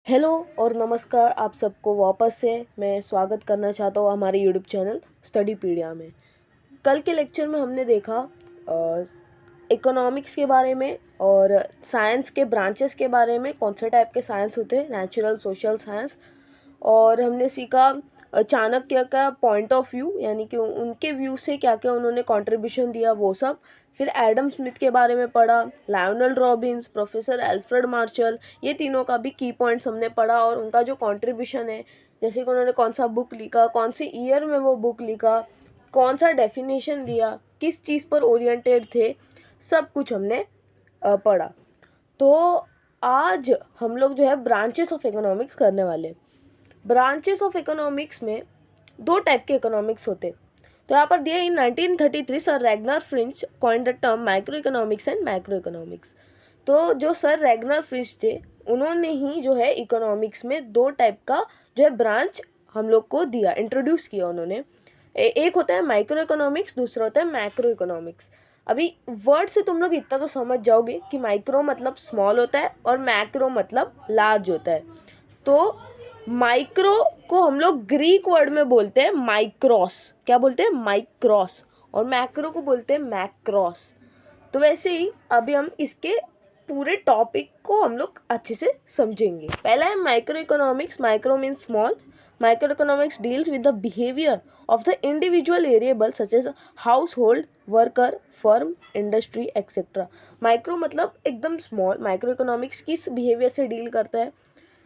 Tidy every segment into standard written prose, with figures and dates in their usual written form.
Hello और नमस्कार आप सबको वापस से मैं स्वागत करना चाहता हूँ हमारे यूट्यूब चैनल स्टडीपीडिया में। कल के लेक्चर में हमने देखा इकोनॉमिक्स के बारे में और साइंस के ब्रांचेस के बारे में, कौन से टाइप के साइंस होते हैं, नेचुरल, सोशल साइंस। और हमने सीखा चाणक्य का पॉइंट ऑफ व्यू, यानी कि उनके व्यू से क्या क्या उन्होंने कंट्रीब्यूशन दिया वो सब। फिर एडम स्मिथ के बारे में पढ़ा, Lionel Robins, professor Alfred Marshall, ये तीनों का भी की पॉइंट्स हमने पढ़ा और उनका जो कंट्रीब्यूशन है, जैसे कि उन्होंने कौन सा बुक लिखा, कौन सी ईयर में वो बुक लिखा, कौन सा डेफिनेशन दिया, किस चीज़ पर ओरिएंटेड थे, सब कुछ हमने पढ़ा। तो आज हम लोग जो है ब्रांचेस ऑफ इकोनॉमिक्स करने वाले। ब्रांचेस ऑफ इकोनॉमिक्स में दो टाइप के इकोनॉमिक्स होते। तो यहाँ पर दिया इन 1933 sir Ragnar fringe coined the term micro economics and macro economics. तो जो सर रैगनर फ्रिंच थे उन्होंने ही जो है इकोनॉमिक्स में दो टाइप का जो है ब्रांच हम लोग को दिया, इंट्रोड्यूस किया उन्होंने। एक होता है माइक्रो इकोनॉमिक्स, दूसरा होता है मैक्रो इकोनॉमिक्स। अभी वर्ड से तुम लोग इतना तो समझ जाओगे कि माइक्रो मतलब स्मॉल होता है और मैक्रो मतलब लार्ज होता है। तो माइक्रो को हम लोग ग्रीक वर्ड में बोलते हैं माइक्रोस। क्या बोलते हैं? माइक्रोस। और मैक्रो को बोलते हैं मैक्रोस। तो वैसे ही अभी हम इसके पूरे टॉपिक को हम लोग अच्छे से समझेंगे। पहला है micro economics. Micro means small. Micro economics deals with the behaviour of the individual variable such as household, worker, firm, industry etcetera. Micro मतलब एकदम स्मॉल। माइक्रो इकोनॉमिक्स किस बिहेवियर से डील करता है?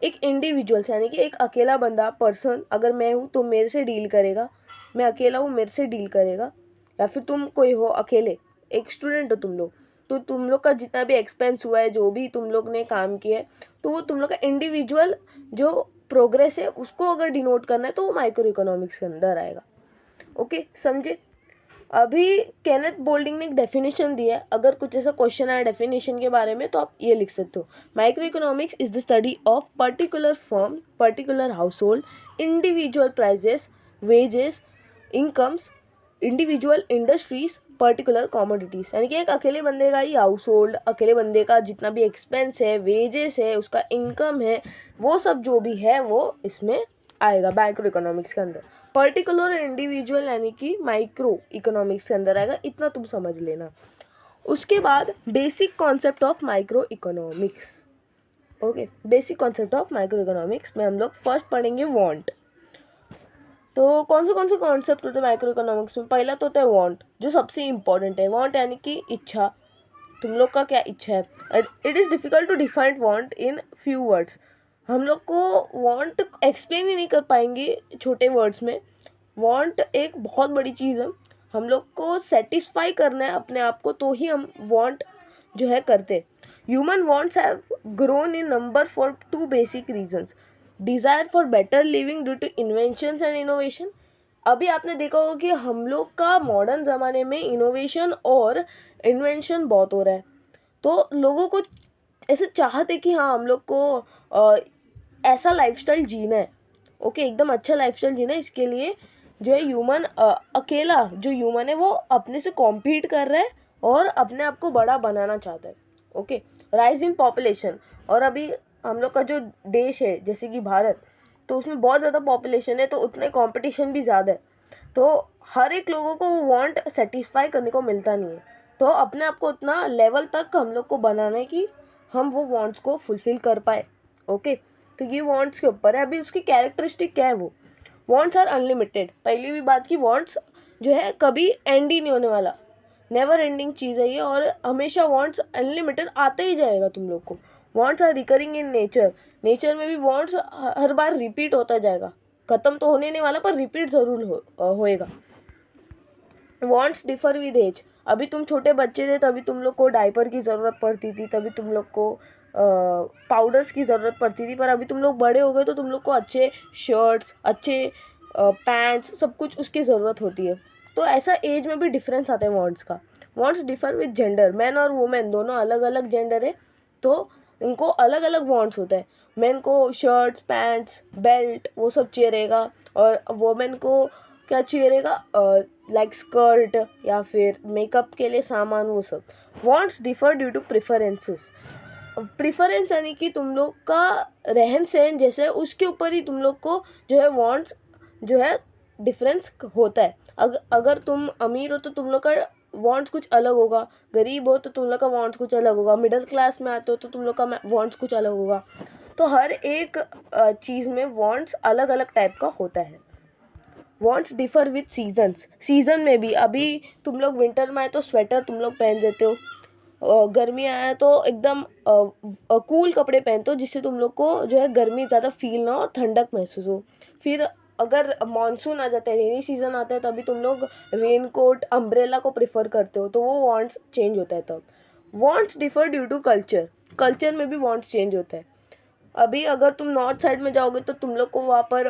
एक इंडिविजुअल्स, यानी कि एक अकेला बंदा, पर्सन, अगर मैं हूँ तो मेरे से डील करेगा, मैं अकेला हूँ मेरे से डील करेगा। या फिर तुम कोई हो अकेले, एक स्टूडेंट हो तुम लोग, तो तुम लोग का जितना भी एक्सपेंस हुआ है, जो भी तुम लोग ने काम किया है, तो वो तुम लोग का इंडिविजुअल जो प्रोग्रेस है उसको अगर डिनोट करना है तो वो माइक्रो इकोनॉमिक्स के अंदर आएगा। ओके, समझे? अभी केनेथ बोल्डिंग ने एक डेफिनेशन दिया है। अगर कुछ ऐसा क्वेश्चन आया डेफिनेशन के बारे में तो आप ये लिख सकते हो, micro economics is the study of particular firm, particular household, individual prices, wages, incomes, individual industries, particular commodities. यानी कि एक अकेले बंदे का ही हाउस होल्ड, अकेले बंदे का जितना भी एक्सपेंस है, वेजेस है, उसका इनकम है, वो सब जो भी है वो इसमें आएगा माइक्रो इकोनॉमिक्स के अंदर। पर्टिकुलर और इंडिविजुअल यानी कि माइक्रो इकोनॉमिक्स के अंदर आएगा, इतना तुम समझ लेना। उसके बाद basic concept of micro economics. Okay, basic concept of micro economics में हम लोग फर्स्ट पढ़ेंगे वांट। तो कौन से कॉन्सेप्ट होते हैं माइक्रो इकोनॉमिक्स में? पहला तो होता है वांट, जो सबसे इंपॉर्टेंट है। वांट यानी कि इच्छा। तुम लोग का क्या इच्छा है? It is difficult to define want in few words. हम लोग को वांट एक्सप्लेन ही नहीं कर पाएंगे छोटे वर्ड्स में। वांट एक बहुत बड़ी चीज़ है। हम लोग को सेटिस्फाई करना है अपने आप को, तो ही हम वांट जो है करते। Human wants have grown in number for two basic reasons, desire for better living due to inventions and innovation. अभी आपने देखा होगा कि हम लोग का मॉडर्न ज़माने में इनोवेशन और इन्वेंशन बहुत हो रहा है। तो लोगों को ऐसे चाहते कि हाँ हम लोग को ऐसा लाइफस्टाइल जीना है। ओके, एकदम अच्छा लाइफस्टाइल जीना है। इसके लिए जो है ह्यूमन, अकेला जो ह्यूमन है वो अपने से कॉम्पीट कर रहा है और अपने आप को बड़ा बनाना चाहता है। Okay, rise in population. और अभी हम लोग का जो देश है जैसे कि भारत, तो उसमें बहुत ज़्यादा पॉपुलेशन है, तो उतने कंपटीशन भी ज़्यादा है। तो हर एक लोगों को वो वांट सेटिस्फाई करने को मिलता नहीं है। तो अपने आप को उतना लेवल तक हम लोग को बनाना है कि हम वो वांट्स को फुलफिल कर पाए। ओके, तो ये वांट्स के ऊपर है। अभी उसकी कैरेक्टरिस्टिक क्या है? वो वांट्स आर अनलिमिटेड। पहली भी बात की वांट्स जो है कभी एंड ही नहीं होने वाला, नेवर एंडिंग चीज़ है ये, और हमेशा वांट्स अनलिमिटेड आता ही जाएगा तुम लोग को। Wants are recurring in nature. Nature में भी वांट्स हर बार रिपीट होता जाएगा, ख़त्म तो होने नहीं वाला पर रिपीट ज़रूर होएगा। Wants differ with age. अभी तुम छोटे बच्चे थे तभी तुम लोग को डायपर की ज़रूरत पड़ती थी, तभी तुम लोग को पाउडर्स की ज़रूरत पड़ती थी, पर अभी तुम लोग बड़े हो गए तो तुम लोग को अच्छे शर्ट्स, अच्छे पैंट्स, सब कुछ उसकी ज़रूरत होती है। तो ऐसा एज में भी डिफरेंस आता है वांट्स का। Wants differ with gender. Man और वुमेन दोनों अलग अलग जेंडर है, तो उनको अलग अलग वांट्स होता है। मैन को शर्ट्स, पैंट्स, बेल्ट वो सब चाहिए रहेगा, और वुमेन को क्या चाहिए रहेगा? लाइक स्कर्ट या फिर मेकअप के लिए सामान, वो सब। Wants differ due to preferences. Preference यानी कि तुम लोग का रहन सहन जैसे उसके ऊपर ही तुम लोग को जो है वांट्स जो है डिफरेंस होता है। अगर तुम अमीर हो तो तुम लोग का वांट्स कुछ अलग होगा, गरीब हो तो तुम लोग का वांट्स कुछ अलग होगा, मिडिल क्लास में आते हो तो तुम लोग का वांट्स कुछ अलग होगा। तो हर एक चीज़ में वांट्स अलग अलग टाइप का होता है। Wants differ with seasons, season में भी अभी तुम लोग विंटर में आए तो स्वेटर तुम लोग पहन देते हो, गर्मी आया तो एकदम कूल कपड़े पहनते हो जिससे तुम लोग को जो है गर्मी ज़्यादा फील ना हो और ठंडक महसूस हो। फिर अगर मानसून आ जाता है, रेनी सीज़न आता है, तभी तुम लोग रेन कोट अम्ब्रेला को प्रेफर करते हो, तो वो वांट्स चेंज होता है तब। Wants differ due to culture, culture में भी वांट्स चेंज होता है। अभी अगर तुम नॉर्थ साइड में जाओगे तो तुम लोग को वहाँ पर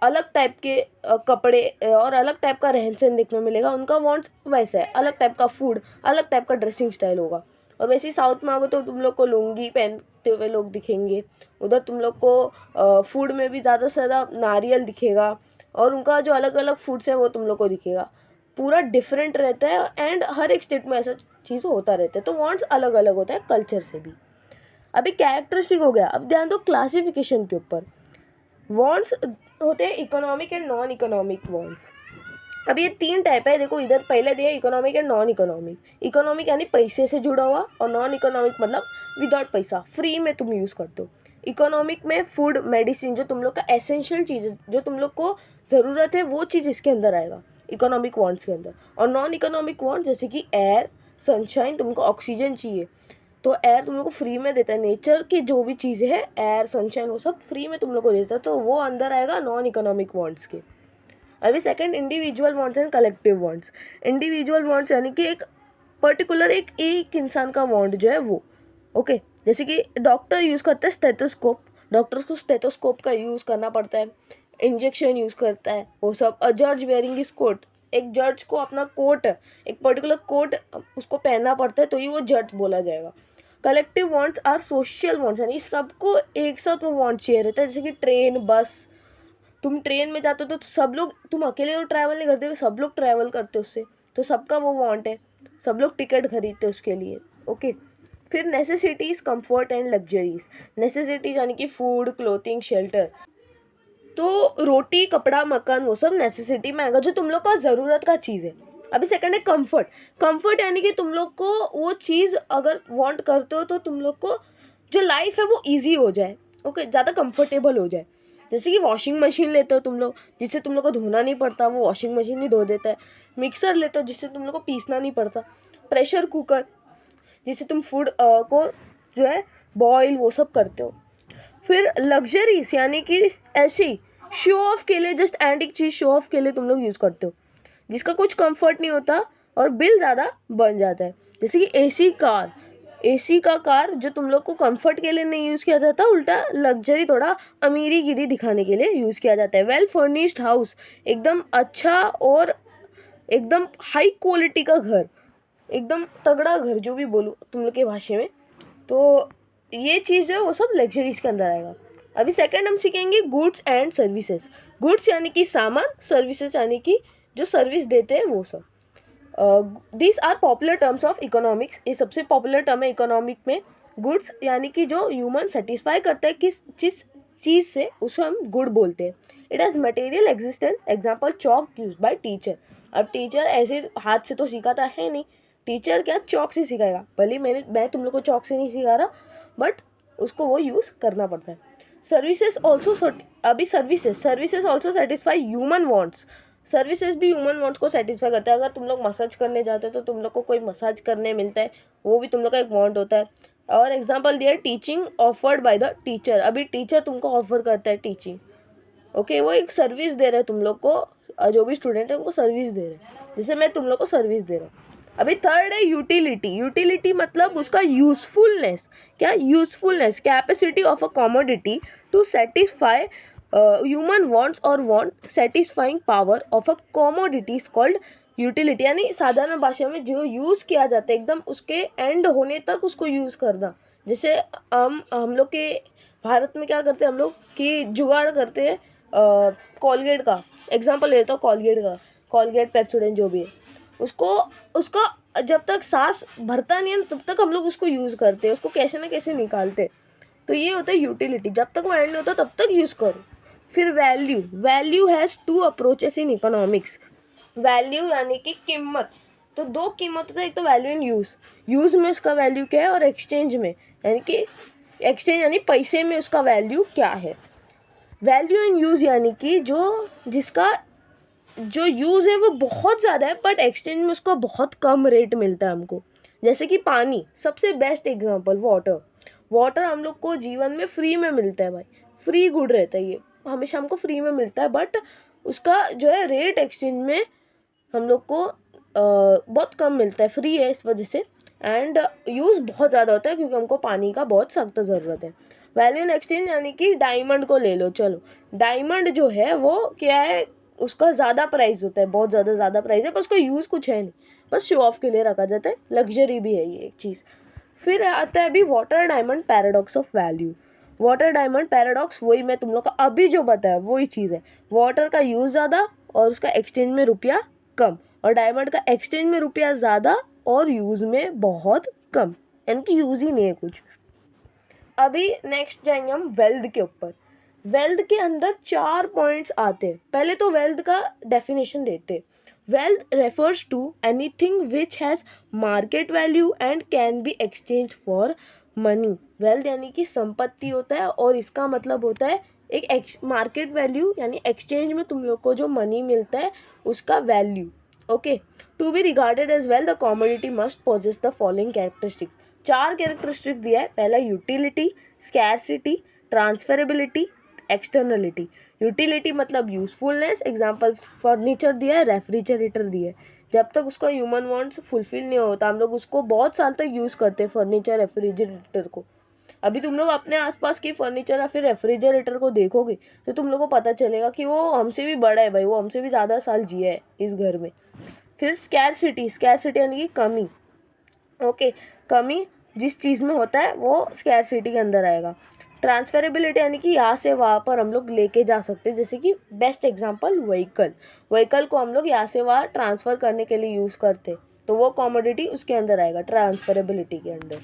अलग टाइप के कपड़े और अलग टाइप का रहन सहन देखने को मिलेगा। उनका वांट्स वैसा है, अलग टाइप का फूड, अलग टाइप का ड्रेसिंग स्टाइल होगा। और वैसे ही साउथ में आओगे तो तुम लोग को लुंगी पहनते हुए लोग दिखेंगे। उधर तुम लोग को फूड में भी ज़्यादा से ज़्यादा नारियल दिखेगा और उनका जो अलग अलग फूड्स है वो तुम लोग को दिखेगा। पूरा डिफरेंट रहता है एंड हर एक स्टेट में ऐसा चीज़ होता रहता है। तो वांट्स अलग अलग होता है कल्चर से भी। अभी कैरेक्टरिस्टिक हो गया, अब ध्यान दो क्लासिफिकेशन के ऊपर। वांट्स होते हैं economic and non economic wants. अब ये 3 टाइप है, देखो इधर पहले दिया economic and non economic. Economic यानी पैसे से जुड़ा हुआ और नॉन इकोनॉमिक मतलब विदाउट पैसा, फ्री में तुम यूज़ करते हो। इकोनॉमिक में फूड मेडिसिन जो तुम लोग का एसेंशियल चीज़ है, जो तुम लोग को ज़रूरत है, वो चीज़ इसके अंदर आएगा इकोनॉमिक वांट्स के अंदर। और नॉन इकोनॉमिक वांट्स जैसे कि एयर, सनशाइन, तुमको ऑक्सीजन चाहिए तो एयर तुम लोग को फ्री में देता है। नेचर की जो भी चीज़ें हैं, एयर, सनशाइन, वो सब फ्री में तुम लोग को देता है, तो वो अंदर आएगा नॉन इकोनॉमिक वांट्स के। अभी second individual wants and collective wants. Individual wants यानी कि एक पर्टिकुलर एक इंसान का वांट जो है वो, ओके। जैसे कि डॉक्टर यूज़ करता है स्टेथोस्कोप, डॉक्टर को स्टेथोस्कोप का यूज़ करना पड़ता है, इंजेक्शन यूज़ करता है, वो सब। अ जज वेयरिंग इज कोट, एक जज को अपना कोट, एक पर्टिकुलर कोट उसको पहनना पड़ता है तो ही वो जज बोला जाएगा। Collective wants are social wants, यानी सबको एक साथ वो वांट चाहिए रहता है। जैसे कि ट्रेन, बस, तुम ट्रेन में जाते हो तो सब लोग, तुम अकेले तो ट्रैवल नहीं करते, सब लोग ट्रैवल करते हो उससे, तो सबका वो वांट है, सब लोग टिकट खरीदते हैं उसके लिए, ओके। फिर necessities, comfort and luxuries. Necessities यानी कि फूड, क्लोथिंग, शेल्टर, तो रोटी, कपड़ा, मकान, वो सब नेसेसिटी में आएगा, जो तुम लोग का ज़रूरत का चीज़ है। अभी सेकंड है कंफर्ट। कंफर्ट यानी कि तुम लोग को वो चीज़ अगर वांट करते हो तो तुम लोग को जो लाइफ है वो इजी हो जाए, ओके, ज़्यादा कंफर्टेबल हो जाए। जैसे कि वॉशिंग मशीन लेते हो तुम लोग, जिससे तुम लोग को धोना नहीं पड़ता, वो वॉशिंग मशीन ही धो देता है। मिक्सर लेते हो जिससे तुम लोग को पीसना नहीं पड़ता। प्रेशर कुकर, जिससे तुम फूड को जो है बॉईल वो सब करते हो। फिर लग्जरीज यानी कि ऐसी शो ऑफ के लिए, जस्ट एंटिक चीज़ शो ऑफ के लिए तुम लोग यूज़ करते हो, जिसका कुछ कंफर्ट नहीं होता और बिल ज़्यादा बन जाता है। जैसे कि एसी कार, एसी का कार जो तुम लोग को कंफर्ट के लिए नहीं यूज़ किया जाता, उल्टा लग्जरी, थोड़ा अमीरी गिरी दिखाने के लिए यूज़ किया जाता है। वेल फर्निश्ड हाउस, एकदम अच्छा और एकदम हाई क्वालिटी का घर, एकदम तगड़ा घर, जो भी बोलूँ तुम लोग के भाषा में, तो ये चीज़ जो है वो सब लग्जरीज के अंदर आएगा। अभी सेकंड हम सीखेंगे गुड्स एंड सर्विसेज। गुड्स यानी कि सामान, सर्विसेज यानी कि जो सर्विस देते हैं वो सब। This are popular terms of economics, ये सबसे पॉपुलर टर्म है इकोनॉमिक में। गुड्स यानी कि जो ह्यूमन सेटिस्फाई करता है किस जिस चीज़ से, उसे हम गुड बोलते हैं। It has material existence, example chalk use by teacher. अब टीचर ऐसे हाथ से तो सिखाता है नहीं, टीचर क्या चॉक से सिखाएगा, भले मैं तुम लोग को चॉक से नहीं सिखा रहा, बट उसको वो यूज़ करना पड़ता है। सर्विसेज ऑल्सो, अभी services also satisfy human wants. Services भी ह्यूमन वांट्स को सेटिस्फाई करता है। अगर तुम लोग मसाज करने जाते हो तो तुम लोग को कोई मसाज करने मिलता है, वो भी तुम लोग का एक वांट होता है। और एग्जांपल दिया teaching offered by the teacher, अभी टीचर तुमको ऑफर करता है टीचिंग, ओके, वो एक सर्विस दे रहे हैं तुम लोग को, जो भी स्टूडेंट है उनको सर्विस दे रहे हैं, जैसे मैं तुम लोग को सर्विस दे रहा हूँ। अभी थर्ड है यूटिलिटी। यूटिलिटी मतलब उसका यूजफुलनेस, क्या usefulness, capacity of a commodity to satisfy human wants और want satisfying power of a commodity is called utility. यानी साधारण भाषा में जो यूज़ किया जाता है एकदम उसके एंड होने तक उसको यूज़ करना। जैसे हम लोग के भारत में क्या करते हैं हम लोग कि जुगाड़ करते हैं कॉलगेट का, एग्जाम्पल लेता हूँ कॉलगेट का, कॉलगेट, पेप्सोडेंट जो भी है, उसको उसका जब तक सांस भरता नहीं है तब तक हम लोग उसको यूज़ करते हैं, उसको कैसे ना कैसे निकालते हैं। तो ये होता है यूटिलिटी, जब तक वो एंड नहीं होता तब तक यूज़ करो। फिर value, value has two approaches in economics. Value यानी कि कीमत, तो दो कीमत होता है, एक तो वैल्यू इन यूज़, यूज़ में उसका वैल्यू क्या है और एक्सचेंज में, यानी कि एक्सचेंज यानी पैसे में उसका वैल्यू क्या है। वैल्यू इन यूज़ यानी कि जिसका जो यूज़ है वो बहुत ज़्यादा है बट एक्सचेंज में उसको बहुत कम रेट मिलता है हमको। जैसे कि पानी, सबसे बेस्ट एग्जांपल वाटर। वाटर हम लोग को जीवन में फ्री में मिलता है भाई, फ्री गुड रहता है, ये हमेशा हमको फ्री में मिलता है, बट उसका जो है रेट एक्सचेंज में हम लोग को बहुत कम मिलता है, फ्री है इस वजह से, एंड यूज़ बहुत ज़्यादा होता है क्योंकि हमको पानी का बहुत सख्त ज़रूरत है। वैल्यू इन एक्सचेंज यानी कि डायमंड को ले लो, चलो डायमंड जो है वो क्या है, उसका ज़्यादा प्राइस होता है, बहुत ज़्यादा प्राइस है, पर उसका यूज़ कुछ है नहीं, बस शो ऑफ के लिए रखा जाता है, लग्जरी भी है ये एक चीज़। फिर आता है अभी water diamond paradox of value. Water diamond paradox वही मैं तुम लोग का अभी जो बताया वही चीज़ है, वाटर का यूज़ ज़्यादा और उसका एक्सचेंज में रुपया कम, और डायमंड का एक्सचेंज में रुपया ज़्यादा और यूज़ में बहुत कम, यानी कि यूज़ ही नहीं है कुछ। अभी नेक्स्ट जाएंगे हम वेल्थ के ऊपर। वेल्थ के अंदर 4 पॉइंट्स आते हैं। पहले तो वेल्थ का डेफिनेशन देते हैं। Wealth refers to anything which has market value and can be exchange for money. Wealth यानी कि संपत्ति होता है और इसका मतलब होता है एक मार्केट वैल्यू, यानी एक्सचेंज में तुम लोग को जो मनी मिलता है उसका value. Okay, to be regarded as wealth the commodity must possess the following characteristics. 4 characteristic दिया है। पहला utility, scarcity, transferability, externality. Utility मतलब यूजफुलनेस, एग्जांपल फर्नीचर दिया है, रेफ्रिजरेटर दिया है। जब तक उसका ह्यूमन वांट्स फुलफिल नहीं होता हम लोग उसको बहुत साल तक यूज़ करते हैं, फर्नीचर रेफ्रिजरेटर को। अभी तुम लोग अपने आसपास की फर्नीचर या फिर रेफ्रिजरेटर को देखोगे तो तुम लोग को पता चलेगा कि वो हमसे भी बड़ा है भाई, वो हमसे भी ज़्यादा साल जिया है इस घर में। फिर स्कैरसिटी, स्कैरसिटी यानी कि कमी। ओके, कमी जिस चीज़ में होता है वो स्कैरसिटी के अंदर आएगा। ट्रांसफरेबिलिटी यानी कि यहाँ से वहाँ पर हम लोग लेके जा सकते हैं, जैसे कि बेस्ट एग्जांपल व्हीकल, व्हीकल को हम लोग यहाँ से वहाँ ट्रांसफ़र करने के लिए यूज़ करते हैं, तो वो कॉमोडिटी उसके अंदर आएगा ट्रांसफरेबिलिटी के अंदर।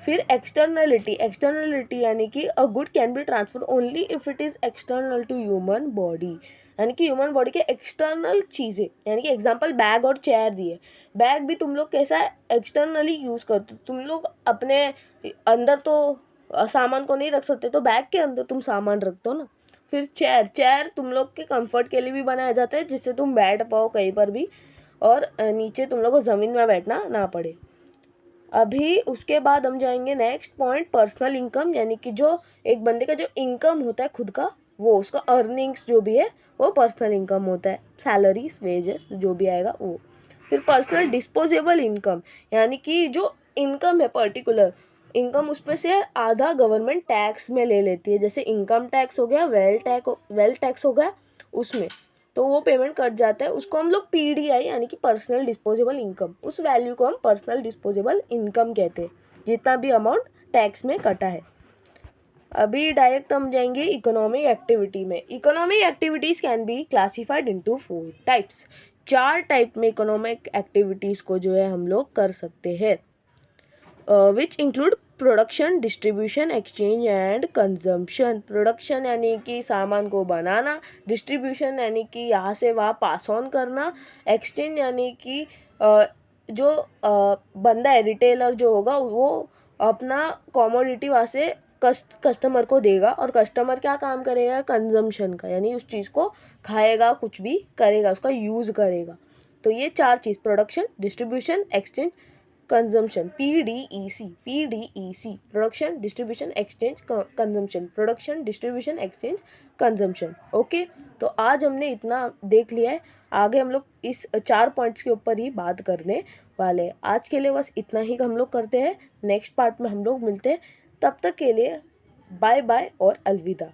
फिर एक्सटर्नलिटी, एक्सटर्नलिटी यानी कि a good can be transfer only if it is external to human body, यानी कि ह्यूमन बॉडी के एक्सटर्नल चीज़ें, यानी कि एग्जांपल बैग और चेयर दिए। बैग भी तुम लोग कैसा एक्सटर्नली यूज़ करते हो, तुम लोग अपने अंदर तो सामान को नहीं रख सकते, तो बैग के अंदर तुम सामान रखते हो ना। फिर चेयर, चेयर तुम लोग के कंफर्ट के लिए भी बनाया जाता है, जिससे तुम बैठ पाओ कहीं पर भी और नीचे तुम लोग को ज़मीन में बैठना ना पड़े। अभी उसके बाद हम जाएंगे नेक्स्ट पॉइंट, पर्सनल इनकम, यानी कि जो एक बंदे का जो इनकम होता है खुद का, वो उसका अर्निंग्स जो भी है वो पर्सनल इनकम होता है, सैलरीज वेजेस जो भी आएगा वो। फिर पर्सनल डिस्पोजेबल इनकम, यानी कि जो इनकम है पर्टिकुलर इनकम, उसमें से आधा गवर्नमेंट टैक्स में ले लेती है, जैसे इनकम टैक्स हो गया, वेल्थ टैक्स हो गया, उसमें तो वो पेमेंट कट जाता है, उसको हम लोग पीडीआई यानी कि पर्सनल डिस्पोजेबल इनकम, उस वैल्यू को हम पर्सनल डिस्पोजेबल इनकम कहते हैं, जितना भी अमाउंट टैक्स में कटा है। अभी डायरेक्ट हम जाएंगे इकोनॉमिक एक्टिविटी में। Economic activities can be classified into 4 types. 4 type में इकोनॉमिक एक्टिविटीज़ को जो है हम लोग कर सकते हैं, which include production, distribution, exchange and consumption. Production यानी कि सामान को बनाना, डिस्ट्रीब्यूशन यानी कि यहाँ से वहाँ पास ऑन करना, एक्सचेंज यानी कि जो बंदा है रिटेलर जो होगा वो अपना कॉमोडिटी वहाँ से कस्टमर को देगा, और कस्टमर क्या काम करेगा, कंजम्पशन का, यानी उस चीज़ को खाएगा, कुछ भी करेगा, उसका यूज़ करेगा। तो ये 4 चीज़, production, distribution, exchange, consumption, PDEC, production, distribution, exchange, consumption, production, distribution, exchange, consumption. Okay, तो आज हमने इतना देख लिया है, आगे हम लोग इस 4 पॉइंट्स के ऊपर ही बात करने वाले हैं। आज के लिए बस इतना ही हम लोग करते हैं, नेक्स्ट पार्ट में हम लोग मिलते हैं, तब तक के लिए बाय बाय और अलविदा।